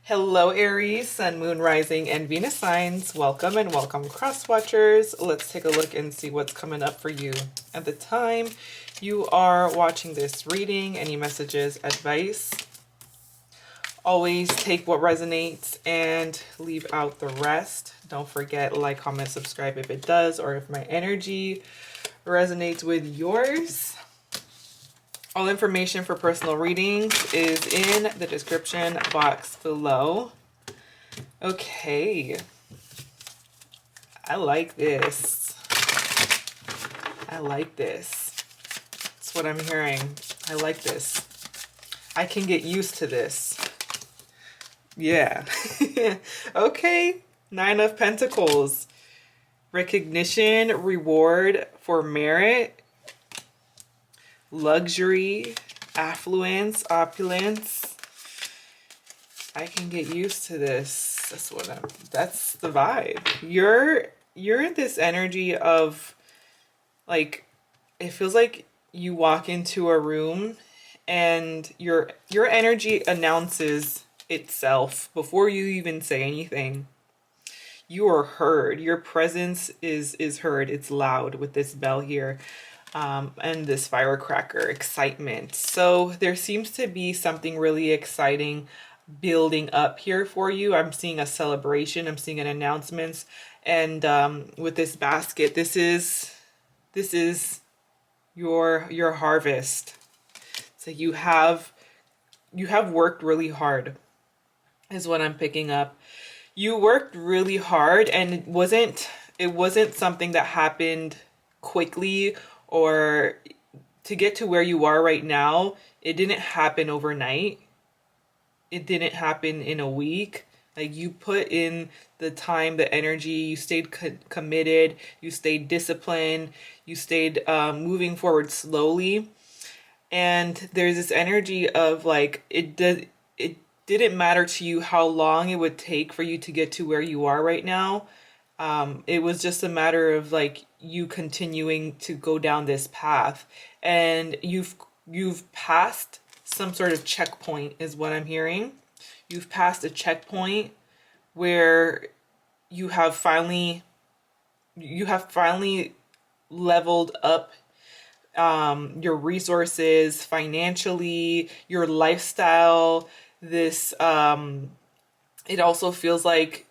Hello Aries, Sun, Moon, Rising, and Venus signs. Welcome and welcome cross watchers. Let's take a look and see what's coming up for you. At the time you are watching this reading, any messages, advice, always take what resonates and leave out the rest. Don't forget, like, comment, subscribe if it does, or if my energy resonates with yours. All information for personal readings is in the description box below. Okay, I like this. I like this. That's what I'm hearing. I like this. I can get used to this. Yeah. Okay, Nine of Pentacles. Recognition, reward for merit, luxury, affluence, opulence. I can get used to this. That's the vibe. You're in this energy of, like, it feels like you walk into a room and your energy announces itself before you even say anything. You are heard. Your presence is heard. It's loud with this bell here. And this firecracker, excitement. So there seems to be something really exciting building up here for you. I'm seeing a celebration. I'm seeing an announcements. And with this basket, this is your harvest. So you have worked really hard, is what I'm picking up. You worked really hard, and it wasn't something that happened quickly, or to get to where you are right now. It didn't happen overnight. It didn't happen in a week. Like, you put in the time, the energy, you stayed committed, you stayed disciplined, you stayed moving forward slowly. And there's this energy of, like, it didn't matter to you how long it would take for you to get to where you are right now. It was just a matter of, like, you continuing to go down this path, and you've passed some sort of checkpoint, is what I'm hearing. You've passed a checkpoint where you have finally leveled up your resources financially, your lifestyle. This it also feels like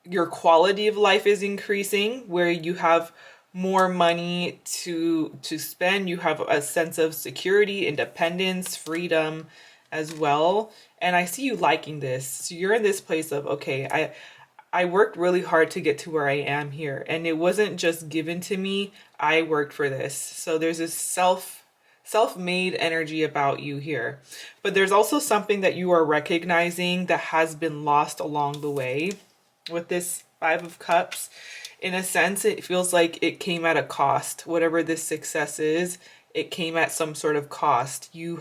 your quality of life is increasing, where you have more money to spend. You have a sense of security, independence, freedom as well. And I see you liking this. So you're in this place of, okay, I worked really hard to get to where I am here, and it wasn't just given to me. I worked for this. So there's this self-made energy about you here. But there's also something that you are recognizing that has been lost along the way with this Five of Cups. In a sense, it feels like it came at a cost. Whatever this success is, it came at some sort of cost. You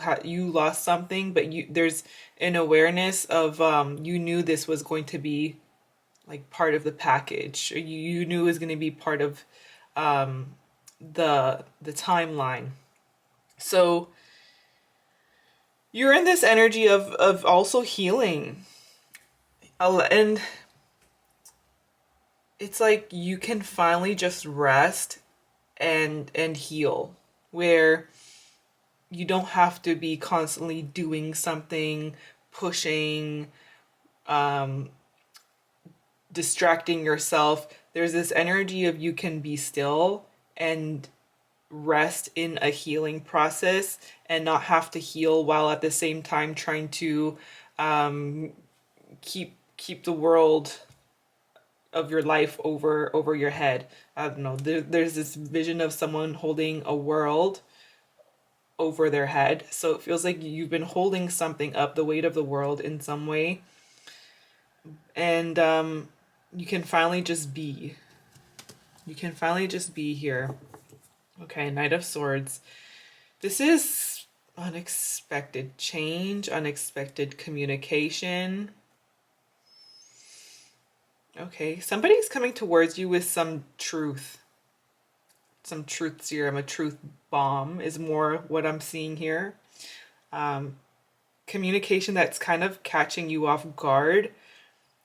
lost something, but there's an awareness of, you knew this was going to be, like, part of the package. You knew it was going to be part of the timeline. So you're in this energy of also healing. And it's like you can finally just rest and heal, where you don't have to be constantly doing something, pushing, distracting yourself. There's this energy of you can be still and rest in a healing process, and not have to heal while at the same time trying to keep the world of your life over your head. I don't know. There's this vision of someone holding a world over their head. So it feels like you've been holding something up, the weight of the world in some way. And you can finally just be. You can finally just be here. Okay, Knight of Swords. This is unexpected change, unexpected communication. Okay, somebody's coming towards you with some truth. Some truth serum, a truth bomb is more what I'm seeing here. communication that's kind of catching you off guard.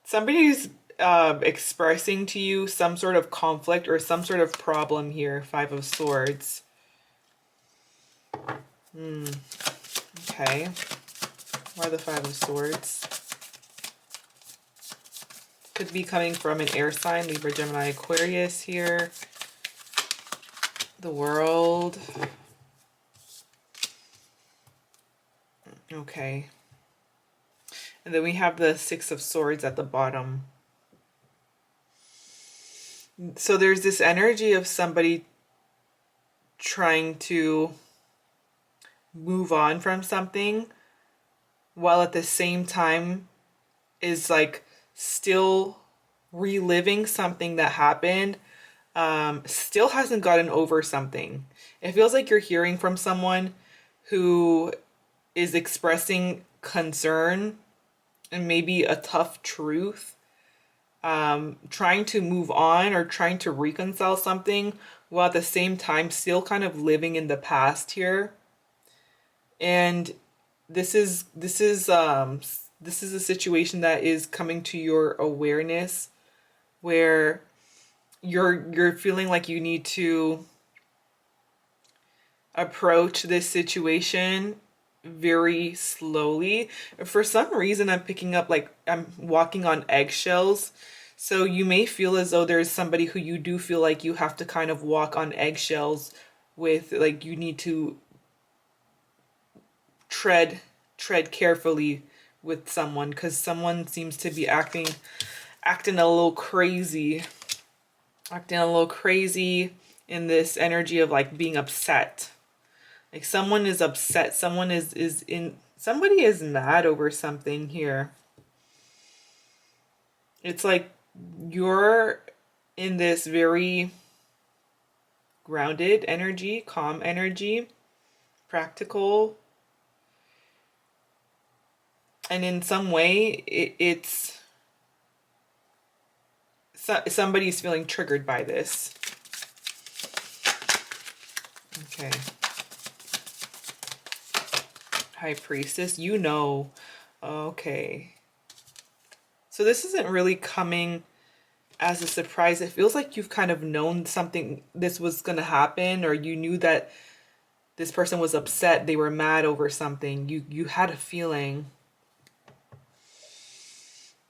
Somebody's expressing to you some sort of conflict or some sort of problem here. Five of Swords. Okay. Why the Five of Swords? Could be coming from an air sign, Libra, Gemini, Aquarius here. The World. Okay. And then we have the Six of Swords at the bottom. So there's this energy of somebody trying to move on from something while at the same time is like still reliving something that happened, still hasn't gotten over something. It feels like you're hearing from someone who is expressing concern and maybe a tough truth, trying to move on or trying to reconcile something while at the same time still kind of living in the past here. And this is a situation that is coming to your awareness where you're feeling like you need to approach this situation very slowly. For some reason, I'm picking up like I'm walking on eggshells. So you may feel as though there's somebody who you do feel like you have to kind of walk on eggshells with, like you need to tread carefully with someone, because someone seems to be acting a little crazy. Acting a little crazy in this energy of like being upset. Like someone is upset, somebody is mad over something here. It's like you're in this very grounded energy, calm energy, practical. And in some way, it's somebody's feeling triggered by this. Okay. High Priestess, you know. Okay. So this isn't really coming as a surprise. It feels like you've kind of known something, this was going to happen, or you knew that this person was upset, they were mad over something. You had a feeling.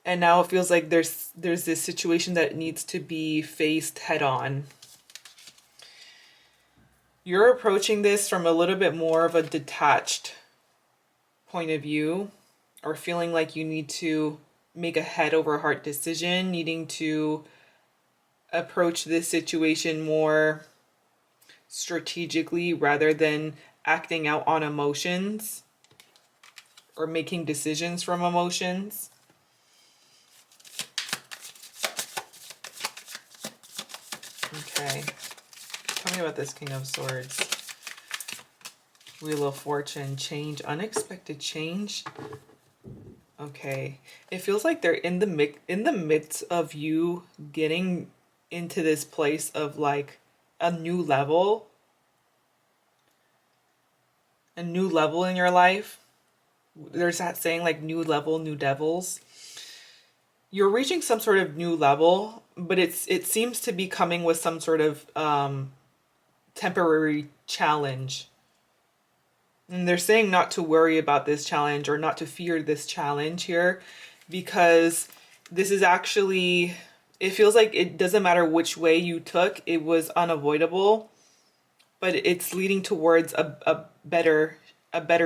And now it feels like there's this situation that needs to be faced head on. You're approaching this from a little bit more of a detached point of view, or feeling like you need to make a head over heart decision, needing to approach this situation more strategically rather than acting out on emotions or making decisions from emotions. Okay. Tell me about this King of Swords. Wheel of Fortune, change, unexpected change. Okay. It feels like they're in the midst of you getting into this place of like a new level. A new level in your life. There's that saying like new level, new devils. You're reaching some sort of new level, but it seems to be coming with some sort of temporary challenge. And they're saying not to worry about this challenge or not to fear this challenge here, because this is actually, it feels like it doesn't matter which way you took, it was unavoidable, but it's leading towards a better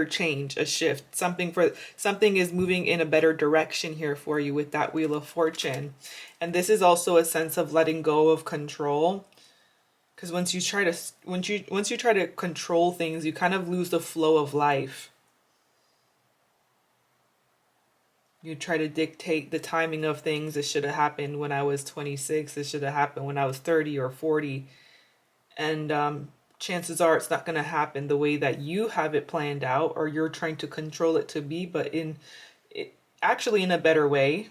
change, a shift. Something is moving in a better direction here for you with that Wheel of Fortune. And this is also a sense of letting go of control. Because once you try to control things, you kind of lose the flow of life. You try to dictate the timing of things. This should have happened when I was 26. This should have happened when I was 30 or 40. And chances are it's not going to happen the way that you have it planned out, or you're trying to control it to be, but actually in a better way.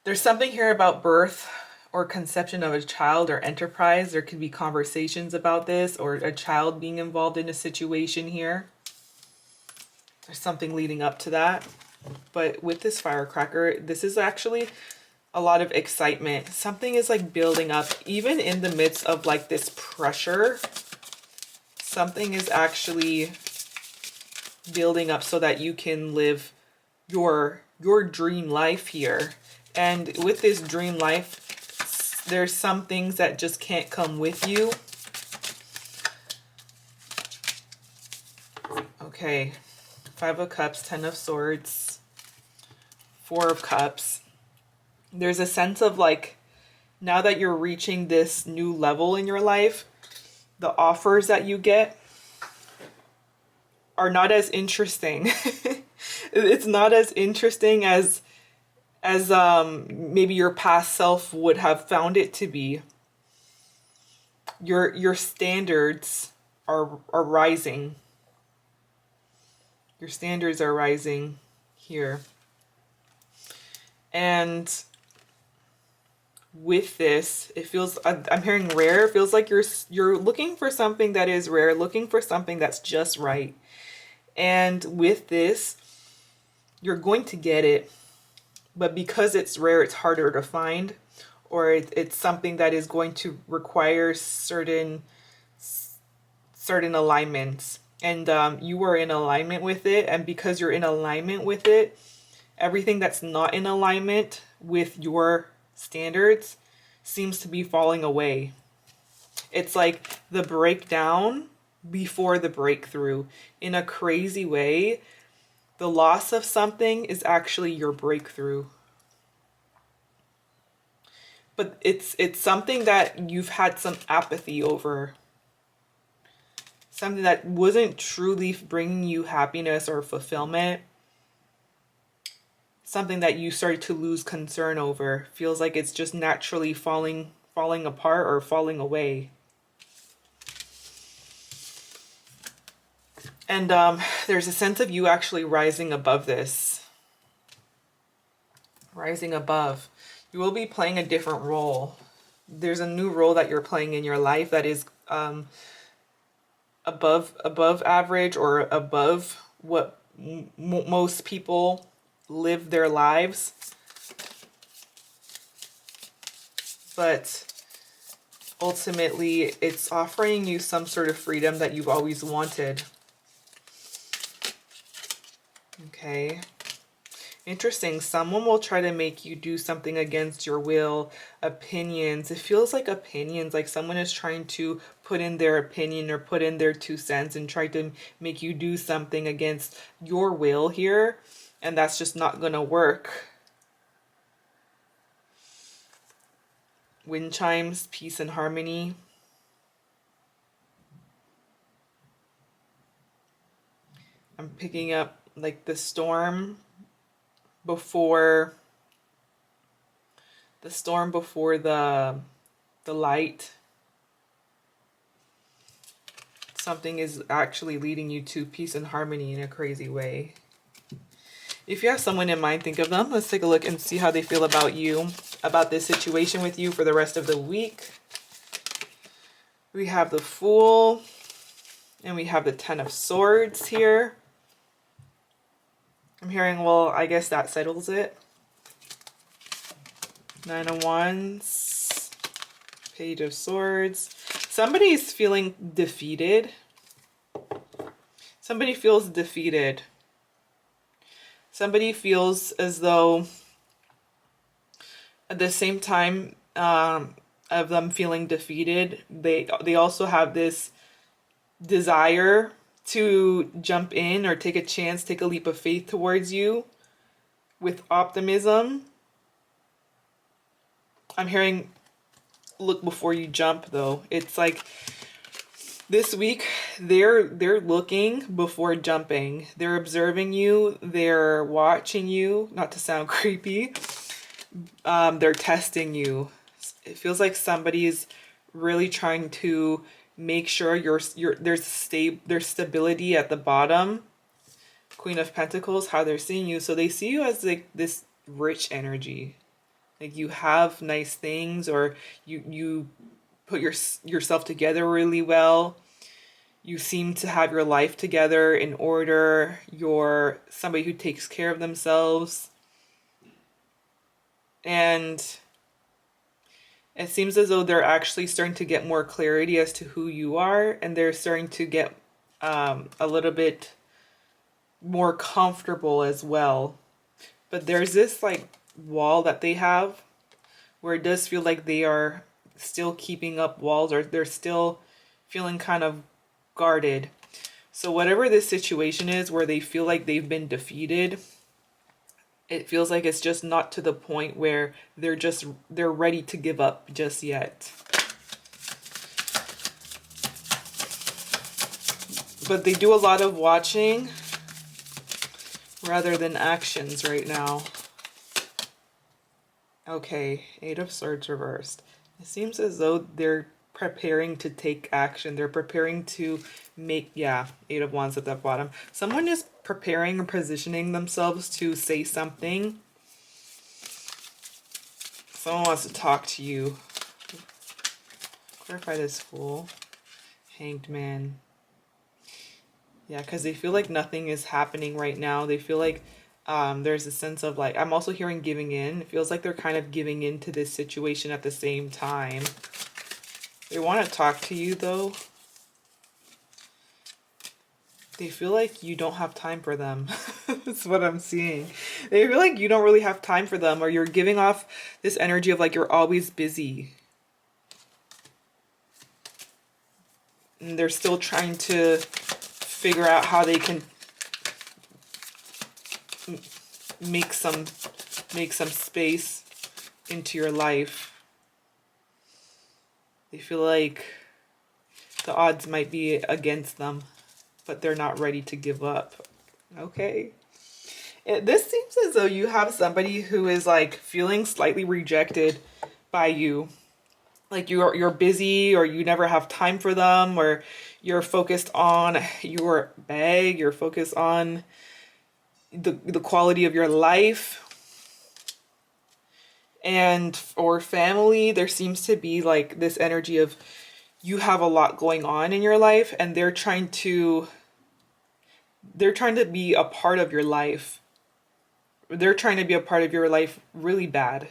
There's something here about birth or conception of a child or enterprise. There could be conversations about this, or a child being involved in a situation here. There's something leading up to that. But with this firecracker, this is actually a lot of excitement. Something is like building up, even in the midst of like this pressure. Something is actually building up so that you can live your dream life here. And with this dream life, there's some things that just can't come with you. Okay, 5 of Cups, 10 of Swords, 4 of Cups. There's a sense of like, now that you're reaching this new level in your life, the offers that you get are not as interesting. It's not as interesting as maybe your past self would have found it to be. Your standards are rising. Your standards are rising here. And with this, it feels, I'm hearing rare. It feels like you're looking for something that is rare, looking for something that's just right. And with this, you're going to get it, but because it's rare, it's harder to find, or it's something that is going to require certain alignments. And you are in alignment with it, and because you're in alignment with it, everything that's not in alignment with your standards seems to be falling away. It's like the breakdown before the breakthrough. In a crazy way, the loss of something is actually your breakthrough. But it's something that you've had some apathy over. Something that wasn't truly bringing you happiness or fulfillment. Something that you started to lose concern over. Feels like it's just naturally falling apart or falling away. And there's a sense of you actually rising above this. Rising above. You will be playing a different role. There's a new role that you're playing in your life that is above average or above what most people live their lives. But ultimately, it's offering you some sort of freedom that you've always wanted. Okay. Interesting. Someone will try to make you do something against your will. Opinions. It feels like opinions, like someone is trying to put in their opinion or put in their 2 cents and try to make you do something against your will here. And that's just not going to work. Wind chimes, peace and harmony. I'm picking up like the storm before the light. Something is actually leading you to peace and harmony in a crazy way. If you have someone in mind, think of them. Let's take a look and see how they feel about you, about this situation with you for the rest of the week. We have the Fool, and we have the 10 of Swords here. I'm hearing, well, I guess that settles it. 9 of Wands, Page of Swords. Somebody's feeling defeated. Somebody feels defeated. Somebody feels as though at the same time of them feeling defeated, they also have this desire to jump in or take a chance, take a leap of faith towards you with optimism. I'm hearing look before you jump though. It's like this week they're looking before jumping. They're observing you, they're watching you, not to sound creepy. They're testing you. It feels like somebody's really trying to make sure there's stability at the bottom. Queen of Pentacles, how they're seeing you. So they see you as like this rich energy. Like you have nice things, or you put yourself together really well. You seem to have your life together in order. You're somebody who takes care of themselves. And it seems as though they're actually starting to get more clarity as to who you are, and they're starting to get a little bit more comfortable as well. But there's this like wall that they have where it does feel like they are still keeping up walls, or they're still feeling kind of guarded. So whatever this situation is where they feel like they've been defeated, it feels like it's just not to the point where they're ready to give up just yet. But they do a lot of watching rather than actions right now. Okay, Eight of Swords reversed. It seems as though they're preparing to take action. They're preparing to make, yeah, Eight of Wands at the bottom. Someone is preparing and positioning themselves to say something. Someone wants to talk to you. Clarify this Fool. Hanged Man. Yeah, because they feel like nothing is happening right now. They feel like there's a sense of like, I'm also hearing giving in. It feels like they're kind of giving in to this situation at the same time. They want to talk to you though. They feel like you don't have time for them. That's what I'm seeing. They feel like you don't really have time for them, or you're giving off this energy of like you're always busy. And they're still trying to figure out how they can make some space into your life. They feel like the odds might be against them, but they're not ready to give up. Okay. This seems as though you have somebody who is like feeling slightly rejected by you. Like you're busy, or you never have time for them, or you're focused on your bag, you're focused on the quality of your life. And for family, there seems to be like this energy of you have a lot going on in your life, and they're trying to be a part of your life. They're trying to be a part of your life really bad.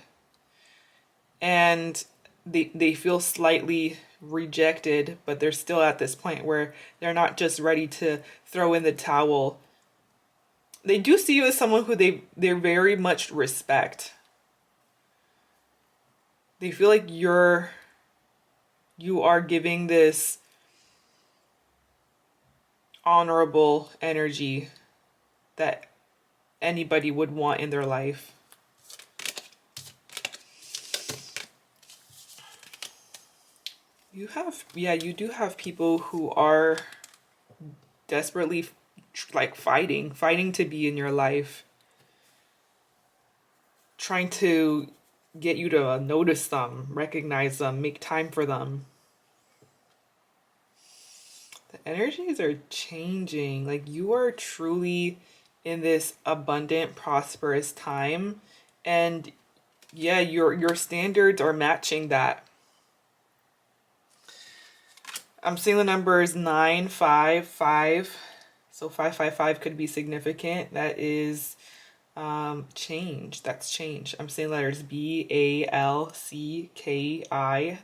And they feel slightly rejected, but they're still at this point where they're not just ready to throw in the towel. They do see you as someone who they very much respect. They feel like you are giving this honorable energy that anybody would want in their life. You do have people who are desperately like fighting to be in your life, trying to get you to notice them, recognize them, make time for them. The energies are changing. Like you are truly in this abundant, prosperous time, and yeah, your standards are matching that. I'm seeing the numbers 955. So 555 could be significant. That is change. That's change. I'm seeing letters BALCKI.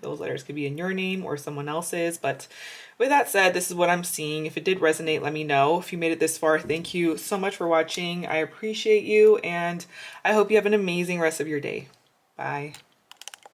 Those letters could be in your name or someone else's. But with that said, this is what I'm seeing. If it did resonate, let me know. If you made it this far, thank you so much for watching. I appreciate you, and I hope you have an amazing rest of your day. Bye.